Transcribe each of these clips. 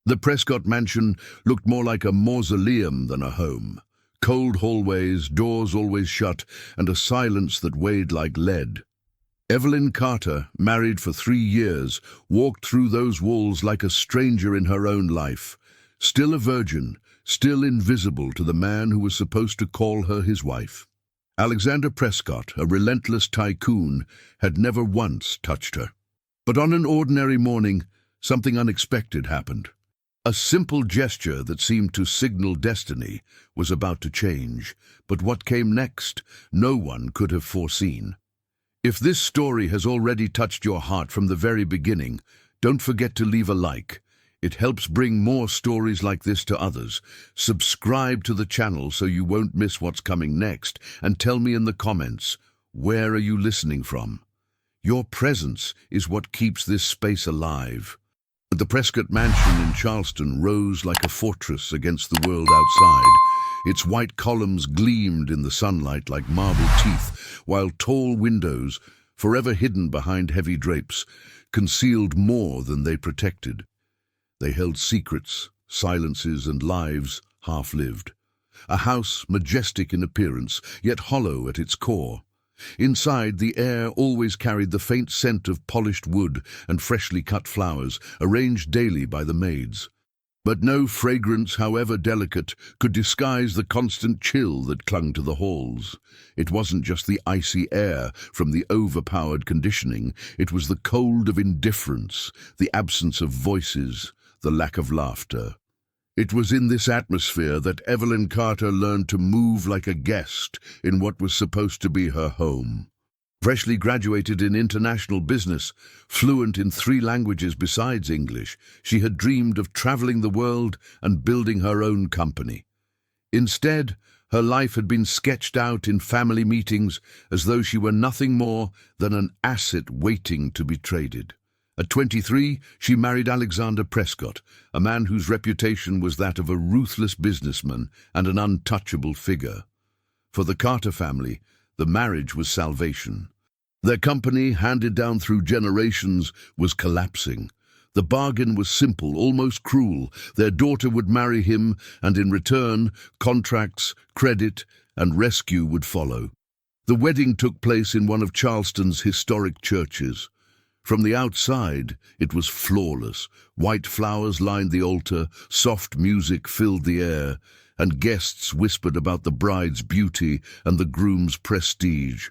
The Prescott mansion looked more like a mausoleum than a home. Cold hallways, doors always shut, and a silence that weighed like lead. Evelyn Carter, married for 3 years, walked through those walls like a stranger in her own life, still a virgin, still invisible to the man who was supposed to call her his wife. Alexander Prescott, a relentless tycoon, had never once touched her. But on an ordinary morning, something unexpected happened. A simple gesture that seemed to signal destiny was about to change, but what came next, no one could have foreseen. If this story has already touched your heart from the very beginning, don't forget to leave a like. It helps bring more stories like this to others. Subscribe to the channel so you won't miss what's coming next, and tell me in the comments, where are you listening from? Your presence is what keeps this space alive. The Prescott Mansion in Charleston rose like a fortress against the world outside. Its white columns gleamed in the sunlight like marble teeth, while tall windows, forever hidden behind heavy drapes, concealed more than they protected. They held secrets, silences, and lives half-lived. A house majestic in appearance, yet hollow at its core. Inside, the air always carried the faint scent of polished wood and freshly cut flowers, arranged daily by the maids. But no fragrance, however delicate, could disguise the constant chill that clung to the halls. It wasn't just the icy air from the overpowered conditioning, it was the cold of indifference, the absence of voices, the lack of laughter. It was in this atmosphere that Evelyn Carter learned to move like a guest in what was supposed to be her home. Freshly graduated in international business, fluent in 3 languages besides English, she had dreamed of traveling the world and building her own company. Instead, her life had been sketched out in family meetings as though she were nothing more than an asset waiting to be traded. At 23, she married Alexander Prescott, a man whose reputation was that of a ruthless businessman and an untouchable figure. For the Carter family, the marriage was salvation. Their company, handed down through generations, was collapsing. The bargain was simple, almost cruel. Their daughter would marry him, and in return, contracts, credit, and rescue would follow. The wedding took place in one of Charleston's historic churches. From the outside, it was flawless. White flowers lined the altar, soft music filled the air, and guests whispered about the bride's beauty and the groom's prestige.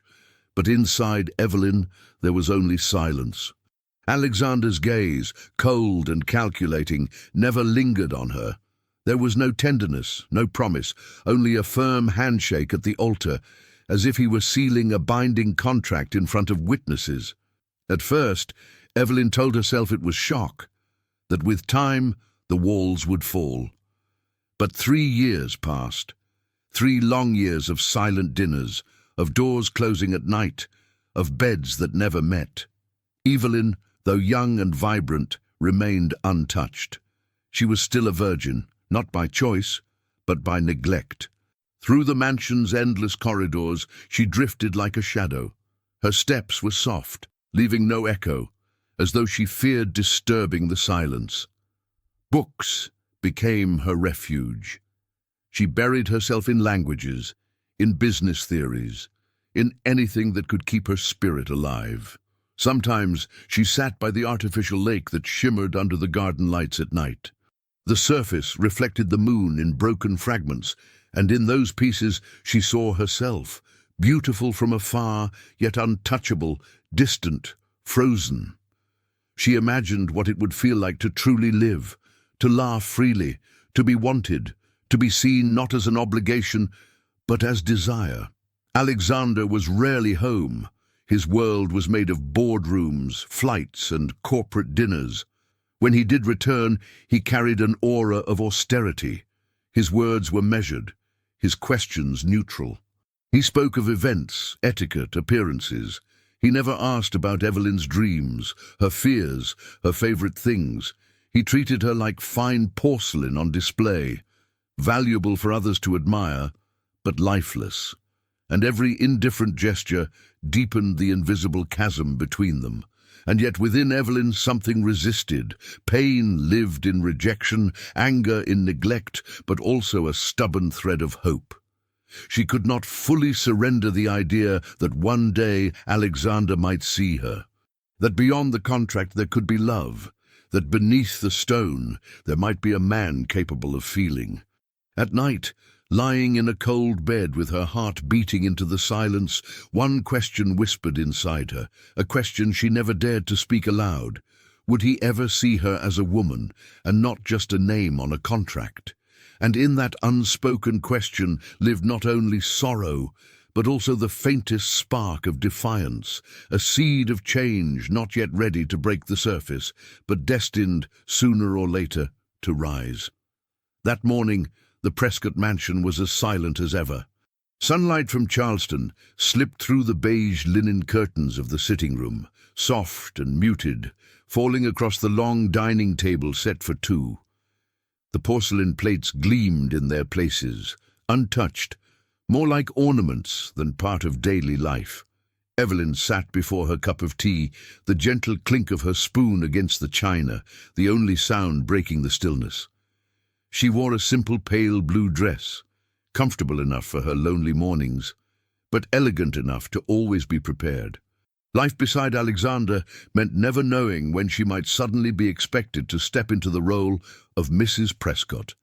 But inside Evelyn, there was only silence. Alexander's gaze, cold and calculating, never lingered on her. There was no tenderness, no promise, only a firm handshake at the altar, as if he were sealing a binding contract in front of witnesses. At first, Evelyn told herself it was shock, that with time the walls would fall. But 3 years passed, 3 long years of silent dinners, of doors closing at night, of beds that never met. Evelyn, though young and vibrant, remained untouched. She was still a virgin, not by choice, but by neglect. Through the mansion's endless corridors, she drifted like a shadow. Her steps were soft, leaving no echo, as though she feared disturbing the silence. Books became her refuge. She buried herself in languages, in business theories, in anything that could keep her spirit alive. Sometimes she sat by the artificial lake that shimmered under the garden lights at night. The surface reflected the moon in broken fragments, and in those pieces she saw herself, beautiful from afar, yet untouchable, distant, frozen. She imagined what it would feel like to truly live, to laugh freely, to be wanted, to be seen not as an obligation, but as desire. Alexander was rarely home. His world was made of boardrooms, flights, and corporate dinners. When he did return, he carried an aura of austerity. His words were measured, his questions neutral. He spoke of events, etiquette, appearances. He never asked about Evelyn's dreams, her fears, her favorite things. He treated her like fine porcelain on display, valuable for others to admire, but lifeless. And every indifferent gesture deepened the invisible chasm between them. And yet within Evelyn something resisted. Pain lived in rejection, anger in neglect, but also a stubborn thread of hope. She could not fully surrender the idea that one day Alexander might see her, that beyond the contract there could be love, that beneath the stone there might be a man capable of feeling. At night, lying in a cold bed with her heart beating into the silence, one question whispered inside her, a question she never dared to speak aloud. Would he ever see her as a woman, and not just a name on a contract? And in that unspoken question lived not only sorrow, but also the faintest spark of defiance, a seed of change not yet ready to break the surface, but destined, sooner or later, to rise. That morning, the Prescott mansion was as silent as ever. Sunlight from Charleston slipped through the beige linen curtains of the sitting room, soft and muted, falling across the long dining table set for two. The porcelain plates gleamed in their places, untouched, more like ornaments than part of daily life. Evelyn sat before her cup of tea, the gentle clink of her spoon against the china, the only sound breaking the stillness. She wore a simple pale blue dress, comfortable enough for her lonely mornings, but elegant enough to always be prepared. Life beside Alexander meant never knowing when she might suddenly be expected to step into the role of Mrs. Prescott.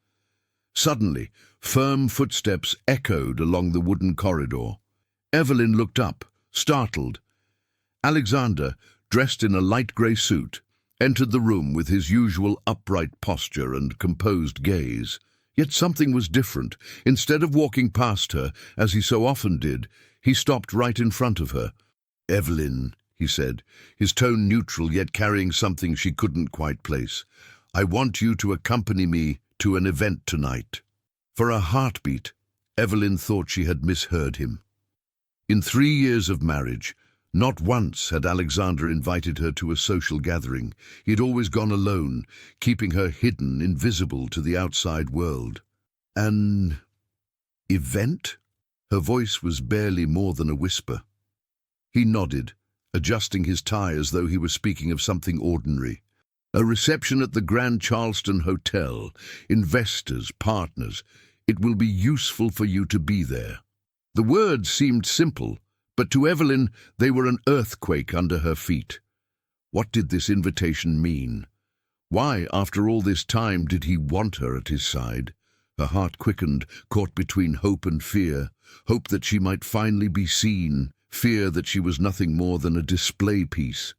Suddenly, firm footsteps echoed along the wooden corridor. Evelyn looked up, startled. Alexander, dressed in a light grey suit, entered the room with his usual upright posture and composed gaze. Yet something was different. Instead of walking past her, as he so often did, he stopped right in front of her. "Evelyn," he said, his tone neutral yet carrying something she couldn't quite place, "I want you to accompany me to an event tonight." For a heartbeat, Evelyn thought she had misheard him. In 3 years of marriage, not once had Alexander invited her to a social gathering. He had always gone alone, keeping her hidden, invisible to the outside world. An event? Her voice was barely more than a whisper. He nodded, adjusting his tie as though he were speaking of something ordinary. A reception at the Grand Charleston Hotel. Investors, partners. It will be useful for you to be there. The words seemed simple, but to Evelyn they were an earthquake under her feet. What did this invitation mean? Why, after all this time, did he want her at his side? Her heart quickened, caught between hope and fear. Hope that she might finally be seen, fear that she was nothing more than a display piece.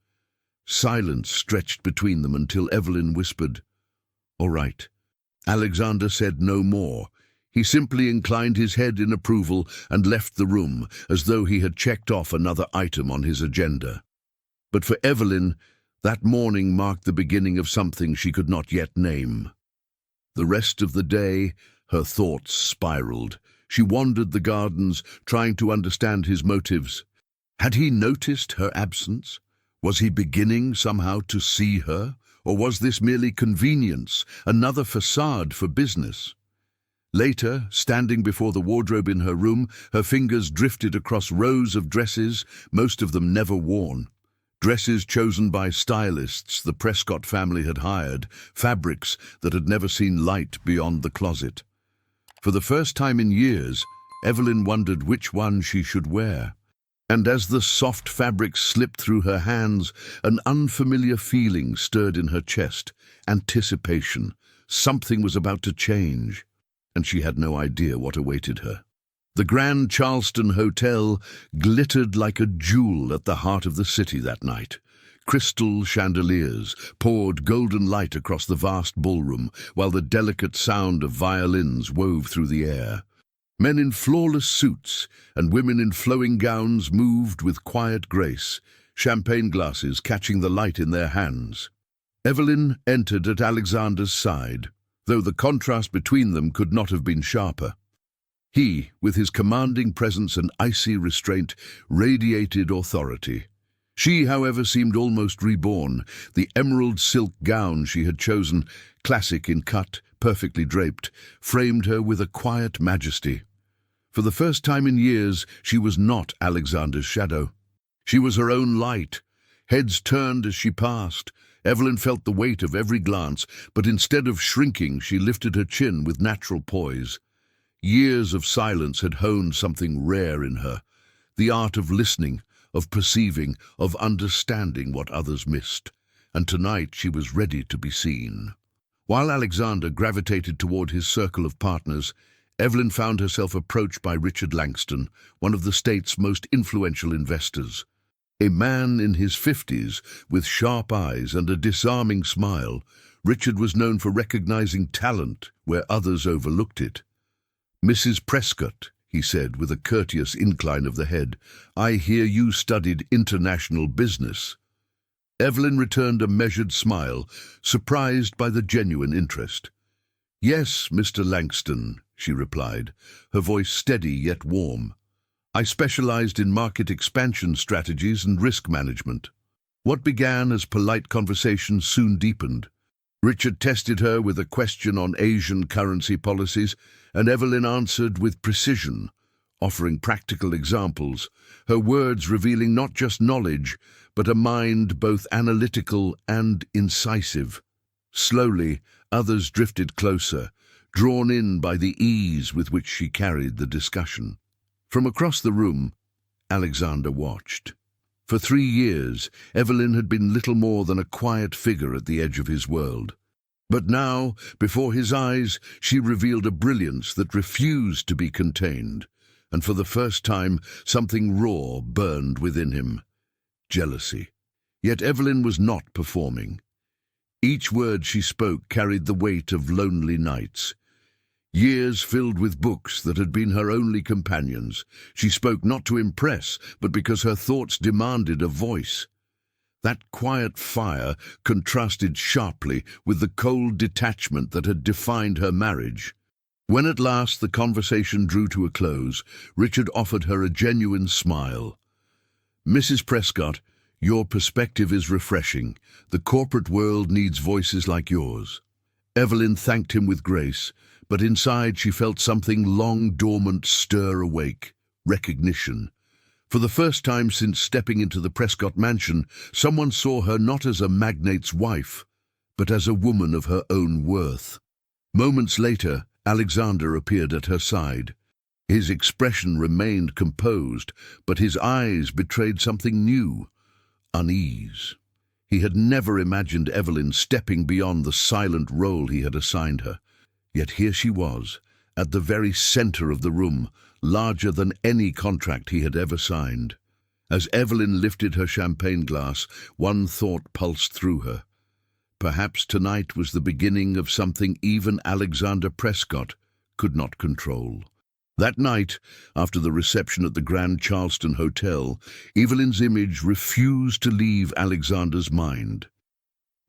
Silence stretched between them until Evelyn whispered, "All right." Alexander said no more. He simply inclined his head in approval and left the room, as though he had checked off another item on his agenda. But for Evelyn, that morning marked the beginning of something she could not yet name. The rest of the day, her thoughts spiraled. She wandered the gardens, trying to understand his motives. Had he noticed her absence? Was he beginning somehow to see her? Or was this merely convenience, another facade for business? Later, standing before the wardrobe in her room, her fingers drifted across rows of dresses, most of them never worn. Dresses chosen by stylists the Prescott family had hired, fabrics that had never seen light beyond the closet. For the first time in years, Evelyn wondered which one she should wear. And as the soft fabric slipped through her hands, an unfamiliar feeling stirred in her chest. Anticipation. Something was about to change, and she had no idea what awaited her. The Grand Charleston Hotel glittered like a jewel at the heart of the city that night. Crystal chandeliers poured golden light across the vast ballroom, while the delicate sound of violins wove through the air. Men in flawless suits and women in flowing gowns moved with quiet grace, champagne glasses catching the light in their hands. Evelyn entered at Alexander's side, though the contrast between them could not have been sharper. He, with his commanding presence and icy restraint, radiated authority. She, however, seemed almost reborn. The emerald silk gown she had chosen, classic in cut, perfectly draped, framed her with a quiet majesty. For the first time in years, she was not Alexander's shadow. She was her own light, Heads turned as she passed. Evelyn felt the weight of every glance, but instead of shrinking, she lifted her chin with natural poise. Years of silence had honed something rare in her, the art of listening, of perceiving, of understanding what others missed. And tonight she was ready to be seen. While Alexander gravitated toward his circle of partners, Evelyn found herself approached by Richard Langston, one of the state's most influential investors. A man in his 50s, with sharp eyes and a disarming smile, Richard was known for recognizing talent where others overlooked it. "Mrs. Prescott," he said with a courteous incline of the head, "I hear you studied international business." Evelyn returned a measured smile, surprised by the genuine interest. "Yes, Mr. Langston," she replied, her voice steady yet warm. "I specialized in market expansion strategies and risk management." What began as polite conversation soon deepened. Richard tested her with a question on Asian currency policies, and Evelyn answered with precision, offering practical examples, her words revealing not just knowledge, but a mind both analytical and incisive. Slowly, others drifted closer, drawn in by the ease with which she carried the discussion. From across the room, Alexander watched. For 3 years, Evelyn had been little more than a quiet figure at the edge of his world. But now, before his eyes, she revealed a brilliance that refused to be contained, and for the first time, something raw burned within him. Jealousy. Yet Evelyn was not performing. Each word she spoke carried the weight of lonely nights. Years filled with books that had been her only companions. She spoke not to impress, but because her thoughts demanded a voice. That quiet fire contrasted sharply with the cold detachment that had defined her marriage. When at last the conversation drew to a close, Richard offered her a genuine smile. "Mrs. Prescott, your perspective is refreshing. The corporate world needs voices like yours." Evelyn thanked him with grace, but inside she felt something long dormant stir awake: recognition. For the first time since stepping into the Prescott mansion, someone saw her not as a magnate's wife, but as a woman of her own worth. Moments later, Alexander appeared at her side. His expression remained composed, but his eyes betrayed something new: unease. He had never imagined Evelyn stepping beyond the silent role he had assigned her. Yet here she was, at the very center of the room, larger than any contract he had ever signed. As Evelyn lifted her champagne glass, one thought pulsed through her. Perhaps tonight was the beginning of something even Alexander Prescott could not control. That night, after the reception at the Grand Charleston Hotel, Evelyn's image refused to leave Alexander's mind.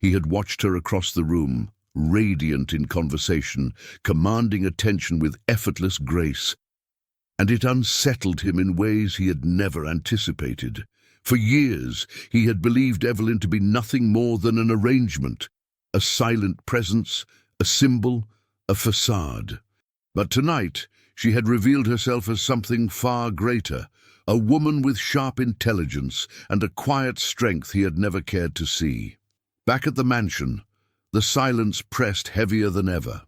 He had watched her across the room, radiant in conversation, commanding attention with effortless grace, and it unsettled him in ways he had never anticipated. For years, he had believed Evelyn to be nothing more than an arrangement, a silent presence, a symbol, a facade. But tonight, she had revealed herself as something far greater, a woman with sharp intelligence and a quiet strength he had never cared to see. Back at the mansion, the silence pressed heavier than ever.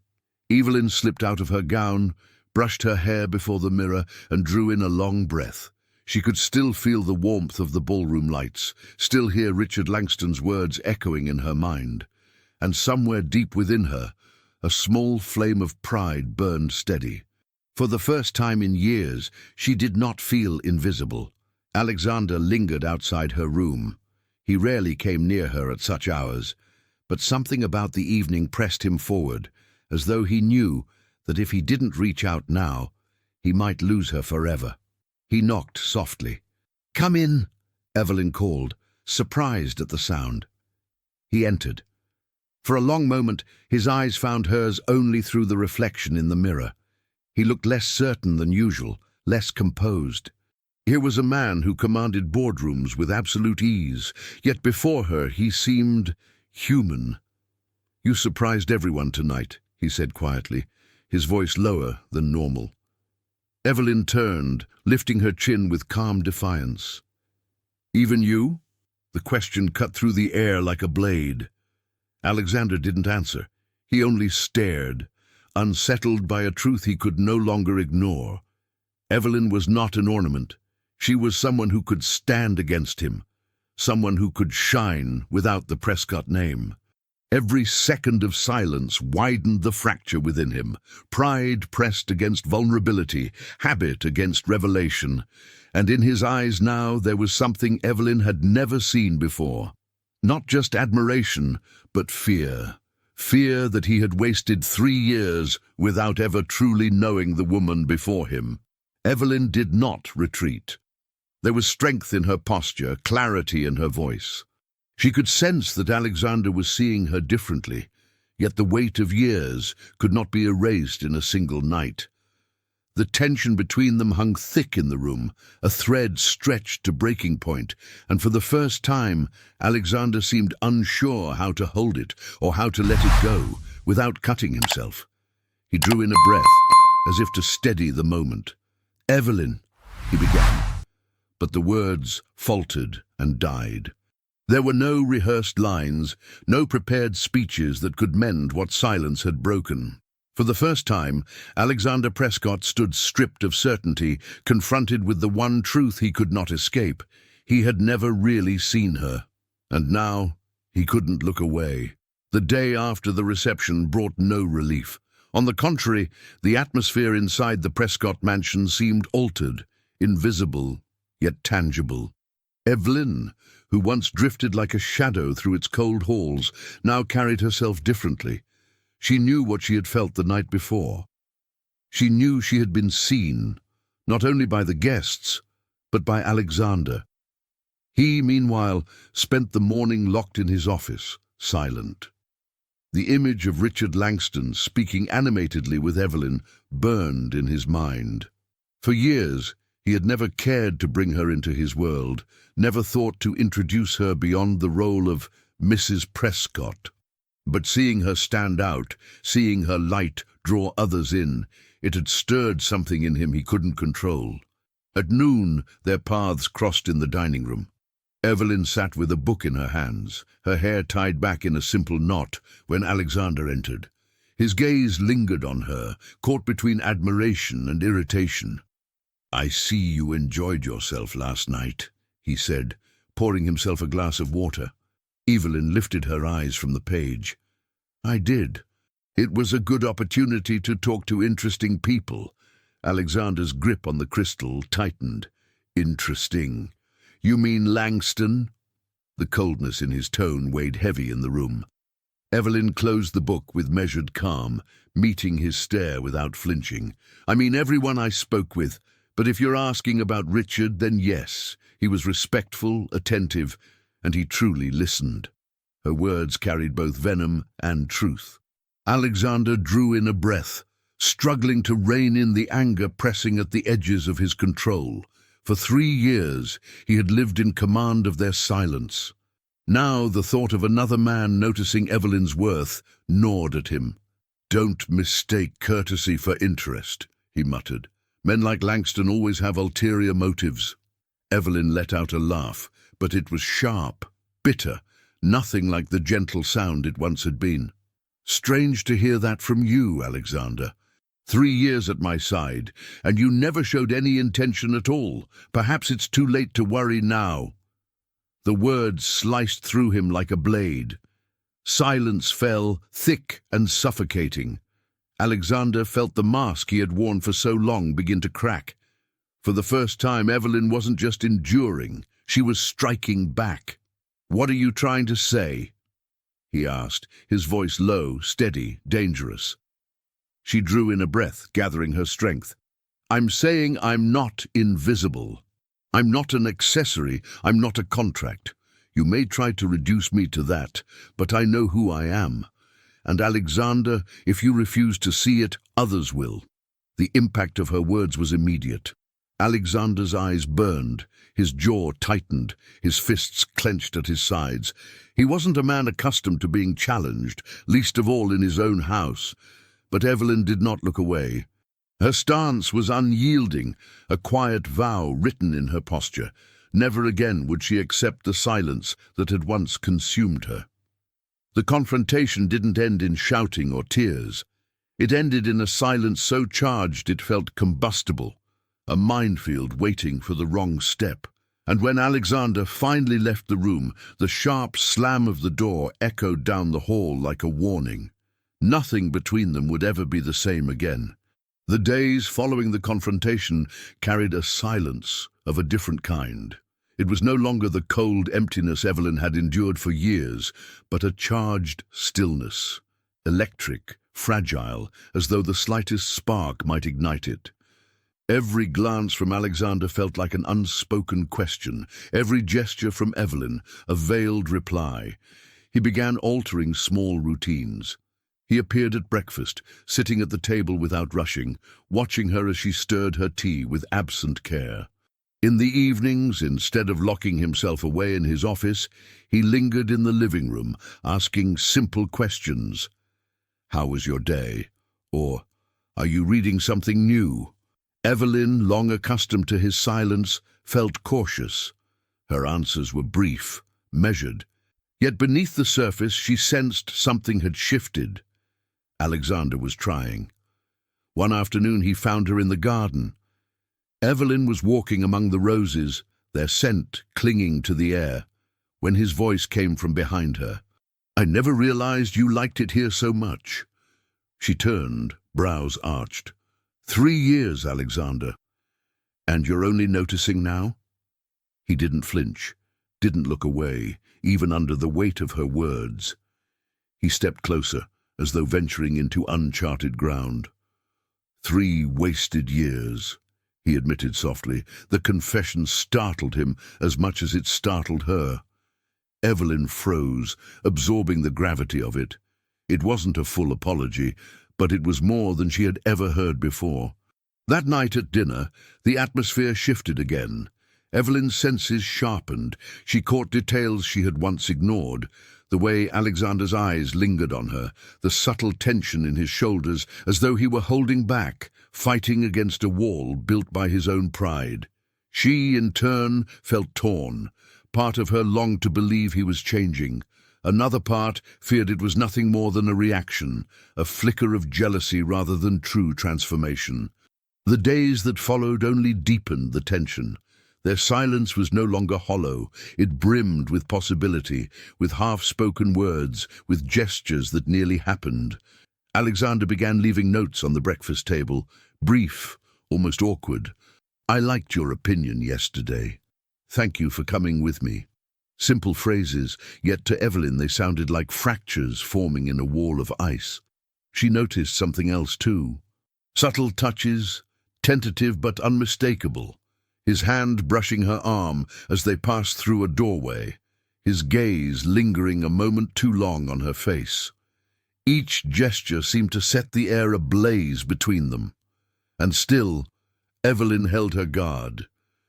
Evelyn slipped out of her gown, brushed her hair before the mirror, and drew in a long breath. She could still feel the warmth of the ballroom lights, still hear Richard Langston's words echoing in her mind. And somewhere deep within her, a small flame of pride burned steady. For the first time in years, she did not feel invisible. Alexander lingered outside her room. He rarely came near her at such hours, but something about the evening pressed him forward, as though he knew that if he didn't reach out now, he might lose her forever. He knocked softly. "Come in," Evelyn called, surprised at the sound. He entered. For a long moment, his eyes found hers only through the reflection in the mirror. He looked less certain than usual, less composed. Here was a man who commanded boardrooms with absolute ease, yet before her he seemed human. "You surprised everyone tonight," he said quietly, his voice lower than normal. Evelyn turned, lifting her chin with calm defiance. "Even you?" The question cut through the air like a blade. Alexander didn't answer. He only stared, unsettled by a truth he could no longer ignore. Evelyn was not an ornament. She was someone who could stand against him, someone who could shine without the Prescott name. Every second of silence widened the fracture within him. Pride pressed against vulnerability, habit against revelation, and in his eyes now there was something Evelyn had never seen before. Not just admiration, but fear. Fear that he had wasted 3 years without ever truly knowing the woman before him. Evelyn did not retreat. There was strength in her posture, clarity in her voice. She could sense that Alexander was seeing her differently, yet the weight of years could not be erased in a single night. The tension between them hung thick in the room, a thread stretched to breaking point, and for the first time Alexander seemed unsure how to hold it or how to let it go without cutting himself. He drew in a breath, as if to steady the moment. "Evelyn," he began, but the words faltered and died. There were no rehearsed lines, no prepared speeches that could mend what silence had broken. For the first time, Alexander Prescott stood stripped of certainty, confronted with the one truth he could not escape. He had never really seen her. And now, he couldn't look away. The day after the reception brought no relief. On the contrary, the atmosphere inside the Prescott mansion seemed altered, invisible, yet tangible. Evelyn, who once drifted like a shadow through its cold halls, now carried herself differently. She knew what she had felt the night before. She knew she had been seen, not only by the guests, but by Alexander. He, meanwhile, spent the morning locked in his office, silent. The image of Richard Langston speaking animatedly with Evelyn burned in his mind. For years, he had never cared to bring her into his world, never thought to introduce her beyond the role of Mrs. Prescott. But seeing her stand out, seeing her light draw others in, it had stirred something in him he couldn't control. At noon, their paths crossed in the dining room. Evelyn sat with a book in her hands, her hair tied back in a simple knot, when Alexander entered. His gaze lingered on her, caught between admiration and irritation. "I see you enjoyed yourself last night," he said, pouring himself a glass of water. Evelyn lifted her eyes from the page. "I did. It was a good opportunity to talk to interesting people." Alexander's grip on the crystal tightened. "Interesting. You mean Langston?" The coldness in his tone weighed heavy in the room. Evelyn closed the book with measured calm, meeting his stare without flinching. "I mean everyone I spoke with. But if you're asking about Richard, then yes, he was respectful, attentive, and he truly listened." Her words carried both venom and truth. Alexander drew in a breath, struggling to rein in the anger pressing at the edges of his control. For 3 years, he had lived in command of their silence. Now the thought of another man noticing Evelyn's worth gnawed at him. "Don't mistake courtesy for interest," he muttered. "Men like Langston always have ulterior motives." Evelyn let out a laugh, but it was sharp, bitter, nothing like the gentle sound it once had been. "Strange to hear that from you, Alexander. 3 years at my side, and you never showed any intention at all. Perhaps it's too late to worry now." The words sliced through him like a blade. Silence fell, thick and suffocating. Alexander felt the mask he had worn for so long begin to crack. For the first time, Evelyn wasn't just enduring, she was striking back. "What are you trying to say?" he asked, his voice low, steady, dangerous. She drew in a breath, gathering her strength. "I'm saying I'm not invisible. I'm not an accessory, I'm not a contract. You may try to reduce me to that, but I know who I am. And Alexander, if you refuse to see it, others will." The impact of her words was immediate. Alexander's eyes burned, his jaw tightened, his fists clenched at his sides. He wasn't a man accustomed to being challenged, least of all in his own house. But Evelyn did not look away. Her stance was unyielding, a quiet vow written in her posture. Never again would she accept the silence that had once consumed her. The confrontation didn't end in shouting or tears. It ended in a silence so charged it felt combustible, a minefield waiting for the wrong step. And when Alexander finally left the room, the sharp slam of the door echoed down the hall like a warning. Nothing between them would ever be the same again. The days following the confrontation carried a silence of a different kind. It was no longer the cold emptiness Evelyn had endured for years, but a charged stillness, electric, fragile, as though the slightest spark might ignite it. Every glance from Alexander felt like an unspoken question, every gesture from Evelyn a veiled reply. He began altering small routines. He appeared at breakfast, sitting at the table without rushing, watching her as she stirred her tea with absent care. In the evenings, instead of locking himself away in his office, he lingered in the living room, asking simple questions. "How was your day?" Or, "Are you reading something new?" Evelyn, long accustomed to his silence, felt cautious. Her answers were brief, measured. Yet beneath the surface she sensed something had shifted. Alexander was trying. One afternoon he found her in the garden. Evelyn was walking among the roses, their scent clinging to the air, when his voice came from behind her. "I never realized you liked it here so much." She turned, brows arched. 3 years, Alexander. "And you're only noticing now?" He didn't flinch, didn't look away, even under the weight of her words. He stepped closer, as though venturing into uncharted ground. 3 wasted years, he admitted softly. The confession startled him as much as it startled her. Evelyn froze, absorbing the gravity of it. It wasn't a full apology, but it was more than she had ever heard before. That night at dinner, the atmosphere shifted again. Evelyn's senses sharpened. She caught details she had once ignored. The way Alexander's eyes lingered on her, the subtle tension in his shoulders, as though he were holding back, fighting against a wall built by his own pride. She, in turn, felt torn. Part of her longed to believe he was changing. Another part feared it was nothing more than a reaction, a flicker of jealousy rather than true transformation. The days that followed only deepened the tension. Their silence was no longer hollow. It brimmed with possibility, with half-spoken words, with gestures that nearly happened. Alexander began leaving notes on the breakfast table, brief, almost awkward. "I liked your opinion yesterday. Thank you for coming with me." Simple phrases, yet to Evelyn they sounded like fractures forming in a wall of ice. She noticed something else too. Subtle touches, tentative but unmistakable. His hand brushing her arm as they passed through a doorway, his gaze lingering a moment too long on her face. Each gesture seemed to set the air ablaze between them. And still, Evelyn held her guard.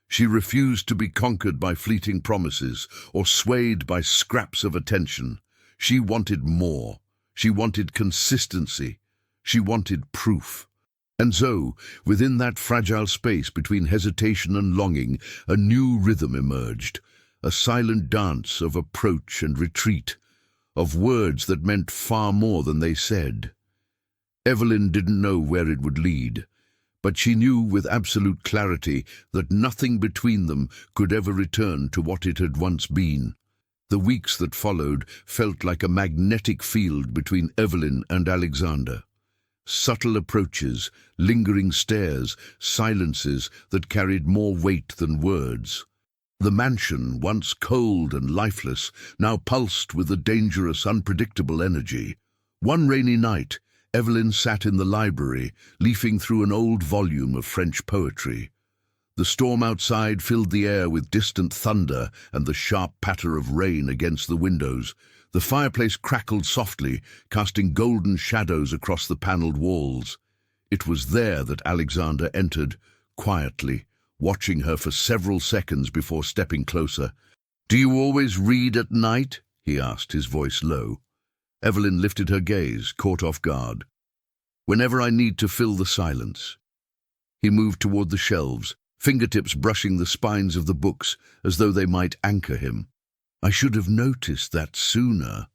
She refused to be conquered by fleeting promises or swayed by scraps of attention. She wanted more. She wanted consistency. She wanted proof. And so, within that fragile space between hesitation and longing, a new rhythm emerged, a silent dance of approach and retreat, of words that meant far more than they said. Evelyn didn't know where it would lead, but she knew with absolute clarity that nothing between them could ever return to what it had once been. The weeks that followed felt like a magnetic field between Evelyn and Alexander. Subtle approaches, lingering stares, silences that carried more weight than words. The mansion, once cold and lifeless, now pulsed with a dangerous, unpredictable energy. One rainy night, Evelyn sat in the library, leafing through an old volume of French poetry. The storm outside filled the air with distant thunder and the sharp patter of rain against the windows. The fireplace crackled softly, casting golden shadows across the panelled walls. It was there that Alexander entered, quietly, watching her for several seconds before stepping closer. "Do you always read at night?" he asked, his voice low. Evelyn lifted her gaze, caught off guard. "Whenever I need to fill the silence." He moved toward the shelves, fingertips brushing the spines of the books as though they might anchor him. "I should have noticed that sooner."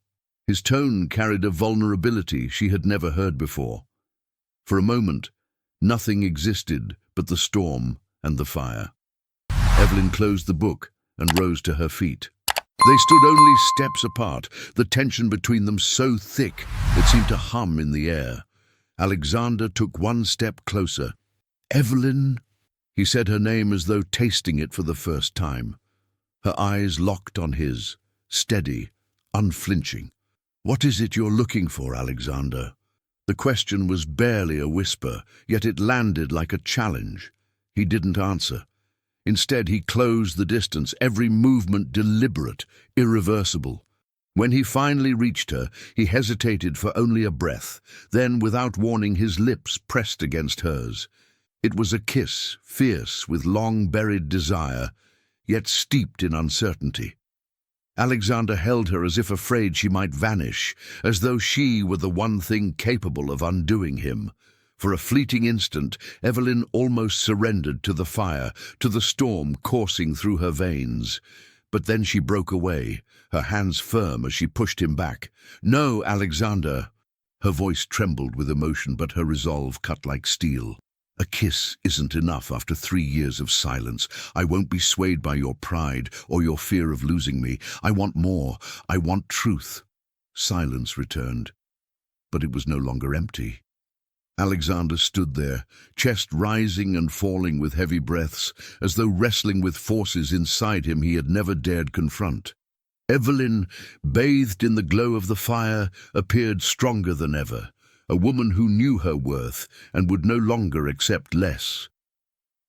His tone carried a vulnerability she had never heard before. For a moment, nothing existed but the storm and the fire. Evelyn closed the book and rose to her feet. They stood only steps apart, the tension between them so thick it seemed to hum in the air. Alexander took one step closer. "Evelyn," he said her name as though tasting it for the first time. Her eyes locked on his, steady, unflinching. "What is it you're looking for, Alexander?" The question was barely a whisper, yet it landed like a challenge. He didn't answer. Instead, he closed the distance, every movement deliberate, irreversible. When he finally reached her, he hesitated for only a breath. Then, without warning, his lips pressed against hers. It was a kiss, fierce with long-buried desire, yet steeped in uncertainty. Alexander held her as if afraid she might vanish, as though she were the one thing capable of undoing him. For a fleeting instant, Evelyn almost surrendered to the fire, to the storm coursing through her veins. But then she broke away, her hands firm as she pushed him back. "No, Alexander!" Her voice trembled with emotion, but her resolve cut like steel. "A kiss isn't enough after 3 years of silence. I won't be swayed by your pride or your fear of losing me. I want more. I want truth." Silence returned, but it was no longer empty. Alexander stood there, chest rising and falling with heavy breaths, as though wrestling with forces inside him he had never dared confront. Evelyn, bathed in the glow of the fire, appeared stronger than ever, a woman who knew her worth and would no longer accept less.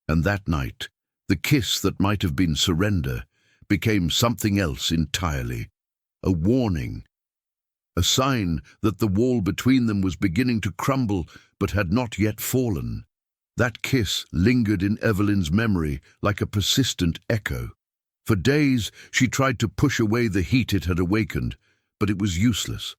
And that night, the kiss that might have been surrender became something else entirely, a warning. A sign that the wall between them was beginning to crumble but had not yet fallen. That kiss lingered in Evelyn's memory like a persistent echo. For days she tried to push away the heat it had awakened, but it was useless.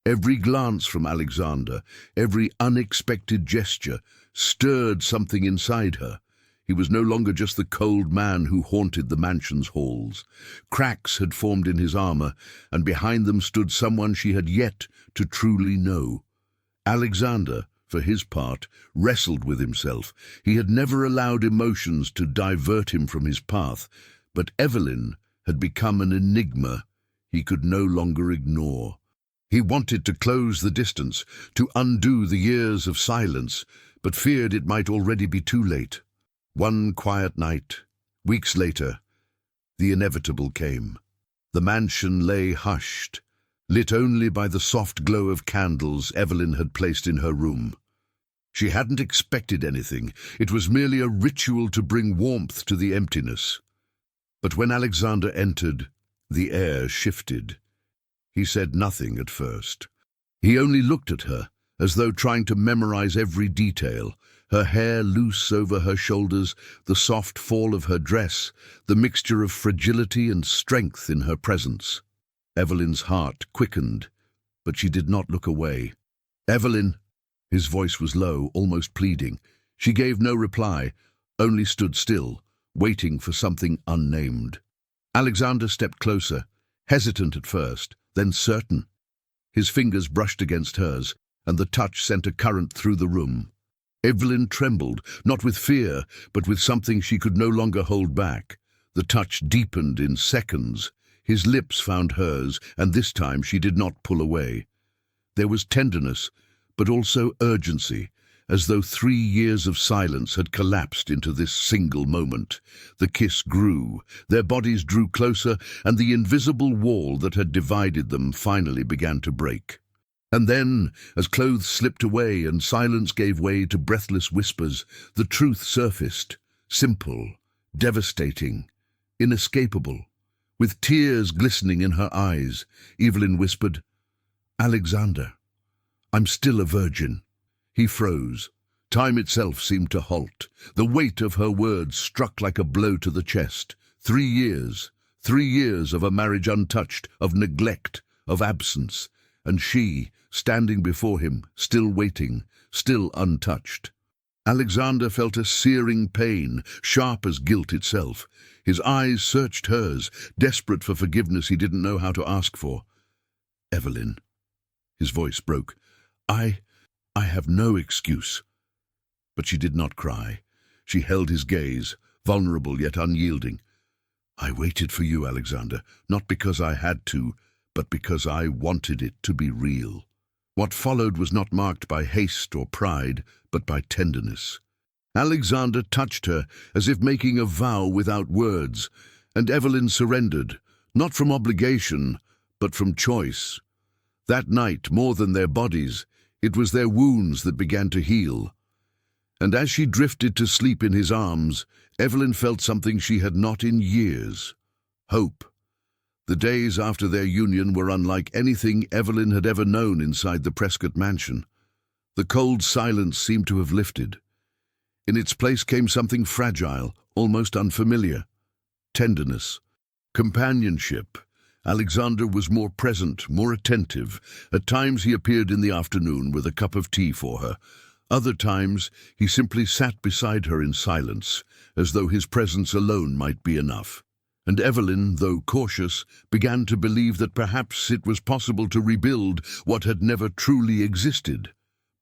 Every glance from Alexander, every unexpected gesture, stirred something inside her. He was no longer just the cold man who haunted the mansion's halls. Cracks had formed in his armor, and behind them stood someone she had yet to truly know. Alexander, for his part, wrestled with himself. He had never allowed emotions to divert him from his path, but Evelyn had become an enigma he could no longer ignore. He wanted to close the distance, to undo the years of silence, but feared it might already be too late. One quiet night, weeks later, the inevitable came. The mansion lay hushed, lit only by the soft glow of candles Evelyn had placed in her room. She hadn't expected anything. It was merely a ritual to bring warmth to the emptiness. But when Alexander entered, the air shifted. He said nothing at first. He only looked at her, as though trying to memorize every detail. Her hair loose over her shoulders, the soft fall of her dress, the mixture of fragility and strength in her presence. Evelyn's heart quickened, but she did not look away. "Evelyn!" His voice was low, almost pleading. She gave no reply, only stood still, waiting for something unnamed. Alexander stepped closer, hesitant at first, then certain. His fingers brushed against hers, and the touch sent a current through the room. Evelyn trembled, not with fear, but with something she could no longer hold back. The touch deepened in seconds. His lips found hers, and this time she did not pull away. There was tenderness, but also urgency, as though 3 years of silence had collapsed into this single moment. The kiss grew, their bodies drew closer, and the invisible wall that had divided them finally began to break. And then, as clothes slipped away and silence gave way to breathless whispers, the truth surfaced, simple, devastating, inescapable. With tears glistening in her eyes, Evelyn whispered, "Alexander, I'm still a virgin." He froze. Time itself seemed to halt. The weight of her words struck like a blow to the chest. 3 years. 3 years of a marriage untouched, of neglect, of absence. And she, standing before him, still waiting, still untouched. Alexander felt a searing pain, sharp as guilt itself. His eyes searched hers, desperate for forgiveness he didn't know how to ask for. "Evelyn," his voice broke, I have no excuse." But she did not cry. She held his gaze, vulnerable yet unyielding. "I waited for you, Alexander, not because I had to, but because I wanted it to be real." What followed was not marked by haste or pride, but by tenderness. Alexander touched her as if making a vow without words, and Evelyn surrendered, not from obligation, but from choice. That night, more than their bodies, it was their wounds that began to heal. And as she drifted to sleep in his arms, Evelyn felt something she had not in years: hope. The days after their union were unlike anything Evelyn had ever known inside the Prescott mansion. The cold silence seemed to have lifted. In its place came something fragile, almost unfamiliar: tenderness, companionship. Alexander was more present, more attentive. At times he appeared in the afternoon with a cup of tea for her. Other times he simply sat beside her in silence, as though his presence alone might be enough. And Evelyn, though cautious, began to believe that perhaps it was possible to rebuild what had never truly existed.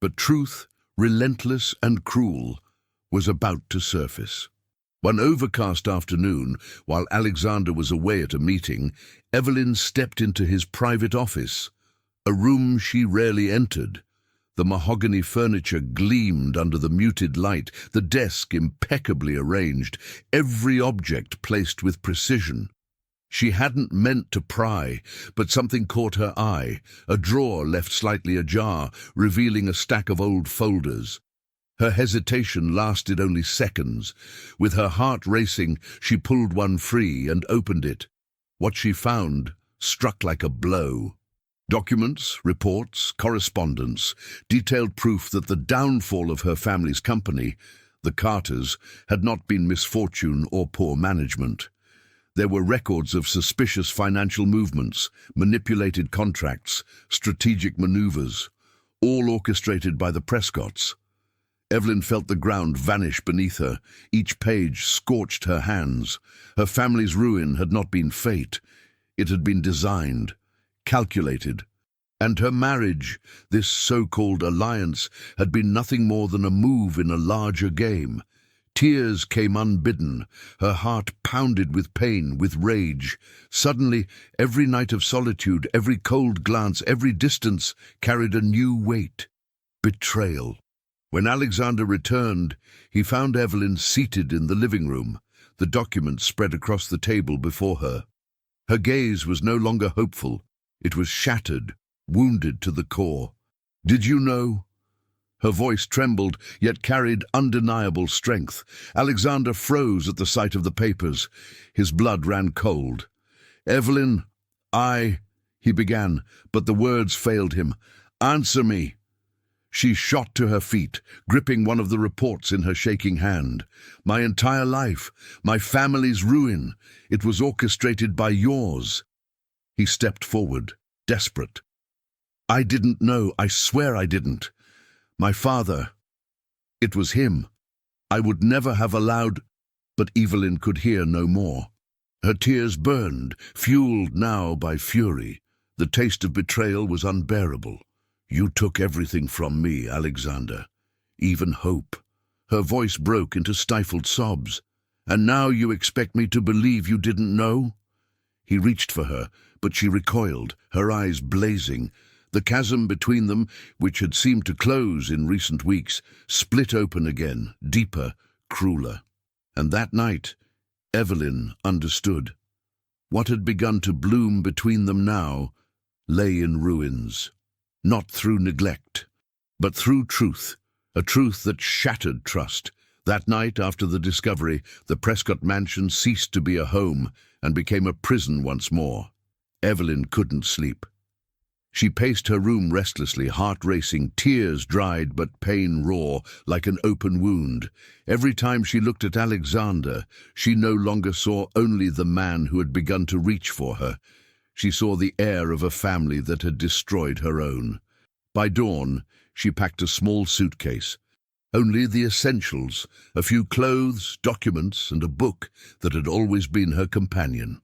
But truth, relentless and cruel, was about to surface. One overcast afternoon, while Alexander was away at a meeting, Evelyn stepped into his private office, a room she rarely entered. The mahogany furniture gleamed under the muted light, the desk impeccably arranged, every object placed with precision. She hadn't meant to pry, but something caught her eye, a drawer left slightly ajar, revealing a stack of old folders. Her hesitation lasted only seconds. With her heart racing, she pulled one free and opened it. What she found struck like a blow. Documents, reports, correspondence, detailed proof that the downfall of her family's company, the Carters, had not been misfortune or poor management. There were records of suspicious financial movements, manipulated contracts, strategic maneuvers, all orchestrated by the Prescotts. Evelyn felt the ground vanish beneath her. Each page scorched her hands. Her family's ruin had not been fate. It had been designed, calculated. And her marriage, this so-called alliance, had been nothing more than a move in a larger game. Tears came unbidden. Her heart pounded with pain, with rage. Suddenly, every night of solitude, every cold glance, every distance carried a new weight: betrayal. When Alexander returned, he found Evelyn seated in the living room, the documents spread across the table before her. Her gaze was no longer hopeful. It was shattered, wounded to the core. "Did you know?" Her voice trembled, yet carried undeniable strength. Alexander froze at the sight of the papers. His blood ran cold. "Evelyn, he began, but the words failed him. "Answer me." She shot to her feet, gripping one of the reports in her shaking hand. "My entire life, my family's ruin, it was orchestrated by yours." He stepped forward, desperate. "I didn't know, I swear I didn't. My father, it was him. I would never have allowed—" But Evelyn could hear no more. Her tears burned, fueled now by fury. The taste of betrayal was unbearable. "You took everything from me, Alexander, even hope." Her voice broke into stifled sobs. "And now you expect me to believe you didn't know?" He reached for her, but she recoiled, her eyes blazing. The chasm between them, which had seemed to close in recent weeks, split open again, deeper, crueler. And that night, Evelyn understood. What had begun to bloom between them now lay in ruins. Not through neglect, but through truth, a truth that shattered trust. That night, after the discovery, the Prescott mansion ceased to be a home and became a prison once more. Evelyn couldn't sleep. She paced her room restlessly, heart racing, tears dried but pain raw, like an open wound. Every time she looked at Alexander, she no longer saw only the man who had begun to reach for her. She saw the heir of a family that had destroyed her own. By dawn, she packed a small suitcase. Only the essentials, a few clothes, documents, and a book that had always been her companion.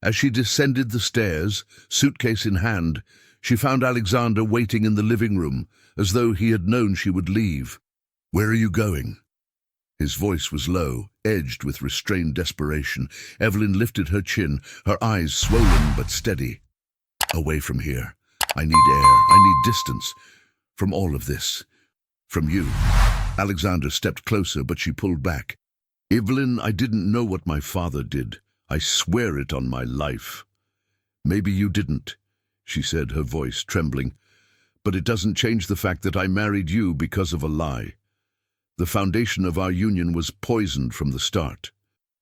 As she descended the stairs, suitcase in hand, she found Alexander waiting in the living room, as though he had known she would leave. "Where are you going?" His voice was low, edged with restrained desperation. Evelyn lifted her chin, her eyes swollen but steady. "Away from here. I need air. I need distance. From all of this. From you." Alexander stepped closer, but she pulled back. "Evelyn, I didn't know what my father did. I swear it on my life." "Maybe you didn't," she said, her voice trembling. "But it doesn't change the fact that I married you because of a lie. The foundation of our union was poisoned from the start."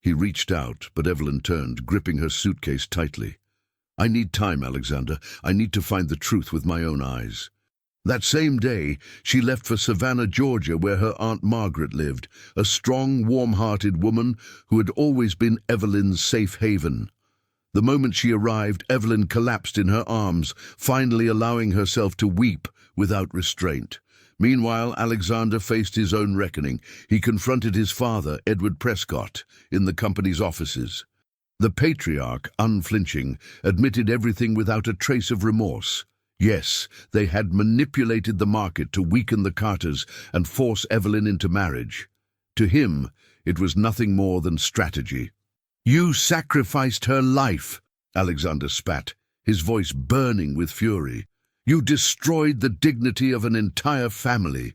He reached out, but Evelyn turned, gripping her suitcase tightly. "I need time, Alexander. I need to find the truth with my own eyes." That same day, she left for Savannah, Georgia, where her Aunt Margaret lived, a strong, warm-hearted woman who had always been Evelyn's safe haven. The moment she arrived, Evelyn collapsed in her arms, finally allowing herself to weep without restraint. Meanwhile, Alexander faced his own reckoning. He confronted his father, Edward Prescott, in the company's offices. The patriarch, unflinching, admitted everything without a trace of remorse. Yes, they had manipulated the market to weaken the Carters and force Evelyn into marriage. To him, it was nothing more than strategy. "You sacrificed her life," Alexander spat, his voice burning with fury. "You destroyed the dignity of an entire family."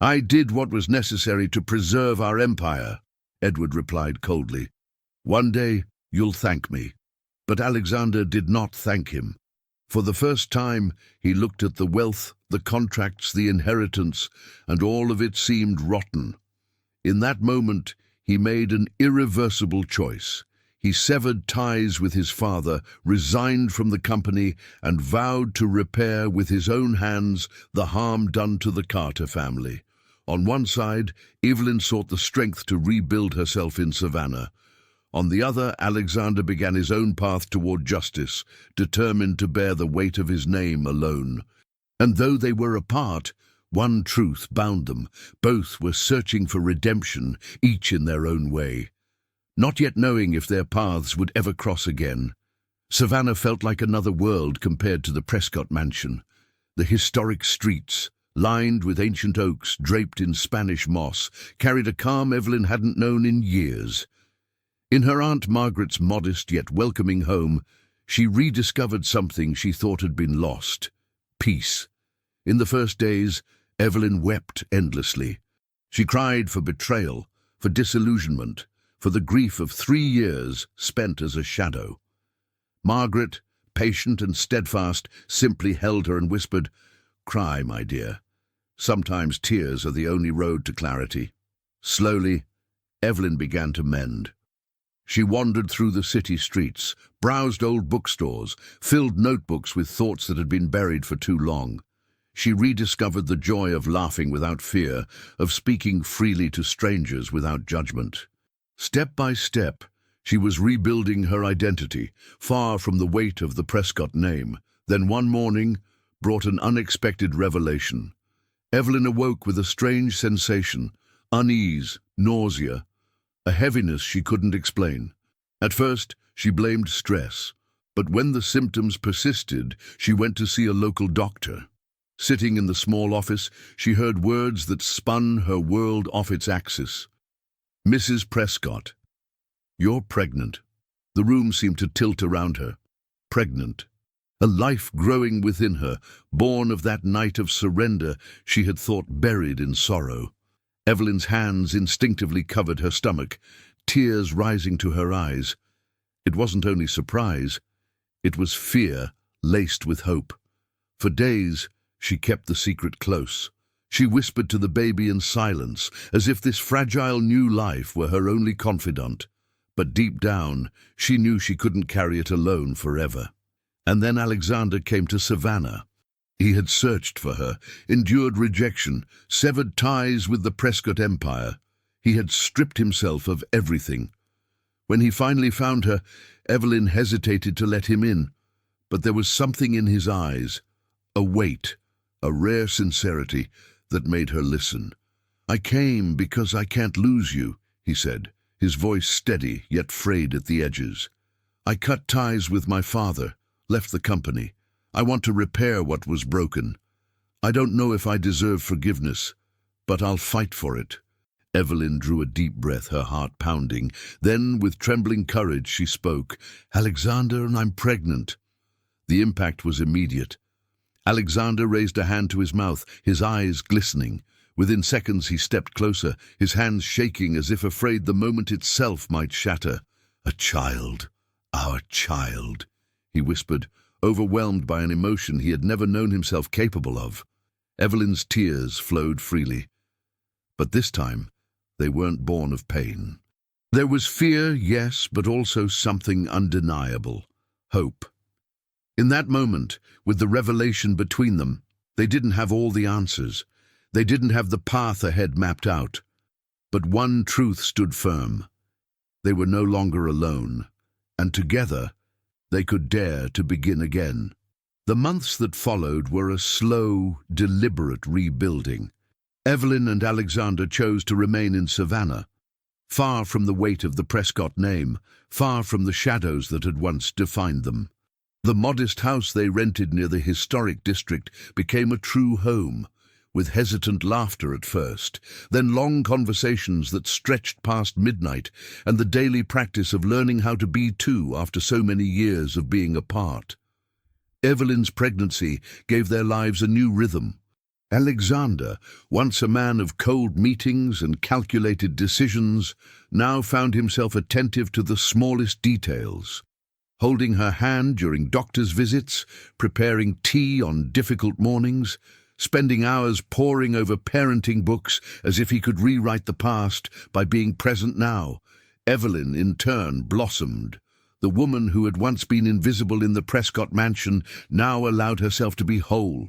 "I did what was necessary to preserve our empire," Edward replied coldly. "One day you'll thank me." But Alexander did not thank him. For the first time, he looked at the wealth, the contracts, the inheritance, and all of it seemed rotten. In that moment, he made an irreversible choice. He severed ties with his father, resigned from the company, and vowed to repair with his own hands the harm done to the Carter family. On one side, Evelyn sought the strength to rebuild herself in Savannah. On the other, Alexander began his own path toward justice, determined to bear the weight of his name alone. And though they were apart, one truth bound them. Both were searching for redemption, each in their own way, not yet knowing if their paths would ever cross again. Savannah felt like another world compared to the Prescott mansion. The historic streets, lined with ancient oaks draped in Spanish moss, carried a calm Evelyn hadn't known in years. In her Aunt Margaret's modest yet welcoming home, she rediscovered something she thought had been lost: peace. In the first days, Evelyn wept endlessly. She cried for betrayal, for disillusionment, for the grief of 3 years spent as a shadow. Margaret, patient and steadfast, simply held her and whispered, "Cry, my dear. Sometimes tears are the only road to clarity." Slowly, Evelyn began to mend. She wandered through the city streets, browsed old bookstores, filled notebooks with thoughts that had been buried for too long. She rediscovered the joy of laughing without fear, of speaking freely to strangers without judgment. Step by step, she was rebuilding her identity, far from the weight of the Prescott name. Then one morning brought an unexpected revelation. Evelyn awoke with a strange sensation, unease, nausea, a heaviness she couldn't explain. At first, she blamed stress, but when the symptoms persisted, she went to see a local doctor. Sitting in the small office, she heard words that spun her world off its axis. "Mrs. Prescott, you're pregnant." The room seemed to tilt around her. Pregnant. A life growing within her, born of that night of surrender she had thought buried in sorrow. Evelyn's hands instinctively covered her stomach, tears rising to her eyes. It wasn't only surprise, it was fear laced with hope. For days, she kept the secret close. She whispered to the baby in silence, as if this fragile new life were her only confidant. But deep down, she knew she couldn't carry it alone forever. And then Alexander came to Savannah. He had searched for her, endured rejection, severed ties with the Prescott Empire. He had stripped himself of everything. When he finally found her, Evelyn hesitated to let him in, but there was something in his eyes, a weight, a rare sincerity that made her listen. "I came because I can't lose you," he said, his voice steady yet frayed at the edges. "I cut ties with my father, left the company. I want to repair what was broken. I don't know if I deserve forgiveness, but I'll fight for it." Evelyn drew a deep breath, her heart pounding. Then, with trembling courage, she spoke, "Alexander, I'm pregnant." The impact was immediate. Alexander raised a hand to his mouth, his eyes glistening. Within seconds he stepped closer, his hands shaking as if afraid the moment itself might shatter. "A child, our child," he whispered, overwhelmed by an emotion he had never known himself capable of. Evelyn's tears flowed freely. But this time, they weren't born of pain. There was fear, yes, but also something undeniable: hope. In that moment, with the revelation between them, they didn't have all the answers. They didn't have the path ahead mapped out. But one truth stood firm. They were no longer alone, and together they could dare to begin again. The months that followed were a slow, deliberate rebuilding. Evelyn and Alexander chose to remain in Savannah, far from the weight of the Prescott name, far from the shadows that had once defined them. The modest house they rented near the historic district became a true home, with hesitant laughter at first, then long conversations that stretched past midnight, and the daily practice of learning how to be two after so many years of being apart. Evelyn's pregnancy gave their lives a new rhythm. Alexander, once a man of cold meetings and calculated decisions, now found himself attentive to the smallest details. Holding her hand during doctor's visits, preparing tea on difficult mornings, spending hours poring over parenting books as if he could rewrite the past by being present now, Evelyn in turn blossomed. The woman who had once been invisible in the Prescott mansion now allowed herself to be whole.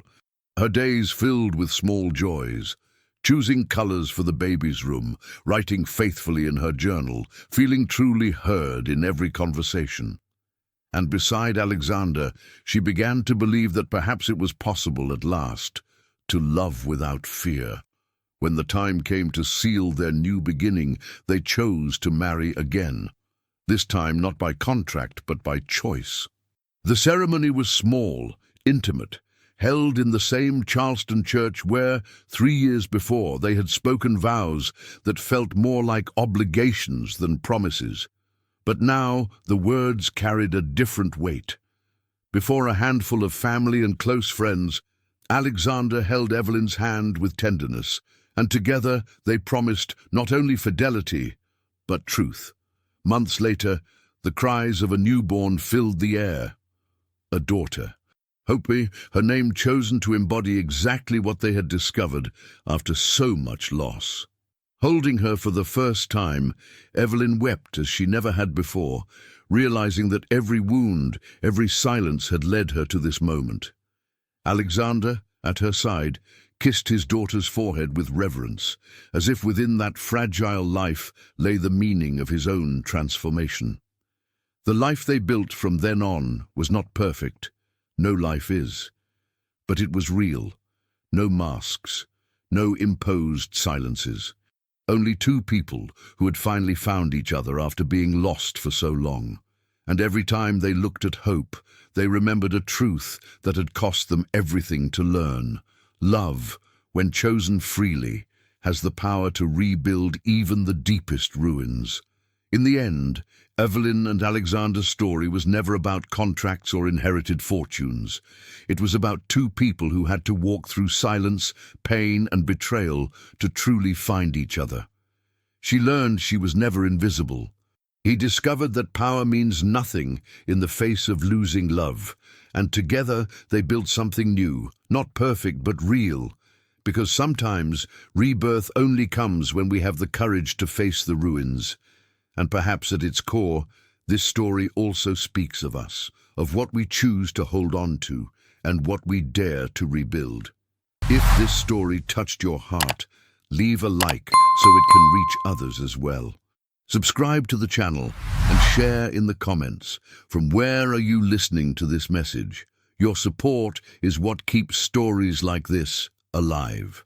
Her days filled with small joys, choosing colors for the baby's room, writing faithfully in her journal, feeling truly heard in every conversation. And beside Alexander, she began to believe that perhaps it was possible at last to love without fear. When the time came to seal their new beginning, they chose to marry again. This time not by contract, but by choice. The ceremony was small, intimate, held in the same Charleston church where, 3 years before, they had spoken vows that felt more like obligations than promises. But now the words carried a different weight. Before a handful of family and close friends, Alexander held Evelyn's hand with tenderness, and together they promised not only fidelity, but truth. Months later, the cries of a newborn filled the air. A daughter. Hopi, her name chosen to embody exactly what they had discovered after so much loss. Holding her for the first time, Evelyn wept as she never had before, realizing that every wound, every silence had led her to this moment. Alexander, at her side, kissed his daughter's forehead with reverence, as if within that fragile life lay the meaning of his own transformation. The life they built from then on was not perfect. No life is. But it was real. No masks. No imposed silences. Only two people who had finally found each other after being lost for so long. And every time they looked at hope, they remembered a truth that had cost them everything to learn. Love, when chosen freely, has the power to rebuild even the deepest ruins. In the end, Evelyn and Alexander's story was never about contracts or inherited fortunes. It was about two people who had to walk through silence, pain, and betrayal to truly find each other. She learned she was never invisible. He discovered that power means nothing in the face of losing love, and together they built something new, not perfect but real, because sometimes rebirth only comes when we have the courage to face the ruins. And perhaps at its core, this story also speaks of us, of what we choose to hold on to, and what we dare to rebuild. If this story touched your heart, leave a like so it can reach others as well. Subscribe to the channel and share in the comments. From where are you listening to this message? Your support is what keeps stories like this alive.